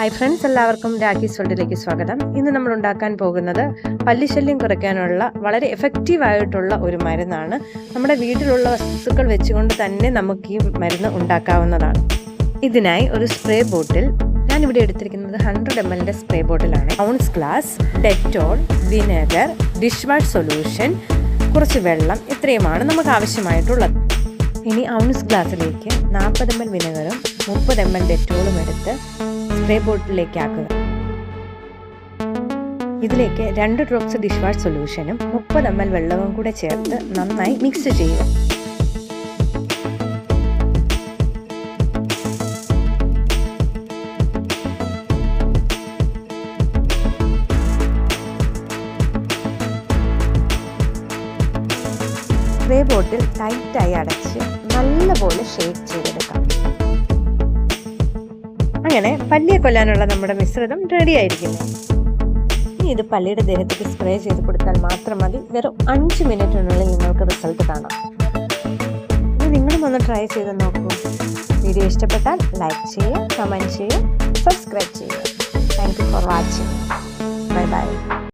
Hi friends, എല്ലാവർക്കും രാഖീസ് വേൾഡിലേക്ക് സ്വാഗതം. ഇന്ന് നമ്മൾ ഉണ്ടാക്കാൻ പോകുന്നത് പല്ലിശല്യം കുറയ്ക്കാനുള്ള വളരെ എഫക്റ്റീവായിട്ടുള്ള ഒരു മരുന്നാണ്. നമ്മുടെ വീട്ടിലുള്ള വസ്തുക്കൾ വെച്ചുകൊണ്ട് തന്നെ നമുക്ക് ഈ മരുന്ന് ഉണ്ടാക്കാവുന്നതാണ്. ഇതിനായി ഒരു സ്പ്രേ ബോട്ടിൽ, ഞാനിവിടെ എടുത്തിരിക്കുന്നത് 100 ml സ്പ്രേ ബോട്ടിലാണ്. Ounce glass, Dettol, vinegar, dish wash solution, കുറച്ച് വെള്ളം, ഇത്രയുമാണ് നമുക്ക് ആവശ്യമായിട്ടുള്ളത്. ഇനി ഔൺസ് ഗ്ലാസ്സിലേക്ക് 40 ml വിനെഗറും 30 ml ഡെറ്റോളും എടുത്ത് സ്പ്രേ ബോട്ടിലേക്ക് ആക്കുക. ഇതിലേക്ക് 2 ഡ്രോപ്സ് ഡിഷ് വാഷ് സൊല്യൂഷനും 30 ml വെള്ളവും കൂടെ ചേർത്ത് നന്നായി മിക്സ് ചെയ്യുക. സ്പ്രേ ബോട്ടിൽ ടൈറ്റായി അടച്ച് നല്ലപോലെ ഷേക്ക് ചെയ്തെടുക്കാം. അങ്ങനെ പല്ലിയെ കൊല്ലാനുള്ള നമ്മുടെ മിശ്രിതം റെഡി ആയിരിക്കുന്നു. ഇനി ഇത് പല്ലിയുടെ ദേഹത്തേക്ക് സ്പ്രേ ചെയ്ത് കൊടുത്താൽ മാത്രം മതി. വെറും 5 മിനിറ്റിനുള്ളിൽ നിങ്ങൾക്ക് റിസൾട്ട് കാണാം. ഇനി നിങ്ങളും ഒന്ന് ട്രൈ ചെയ്ത് നോക്കൂ. വീഡിയോ ഇഷ്ടപ്പെട്ടാൽ ലൈക്ക് ചെയ്യുക, കമൻറ്റ് ചെയ്യുക, സബ്സ്ക്രൈബ് ചെയ്യുക. Thank you for watching. Bye bye.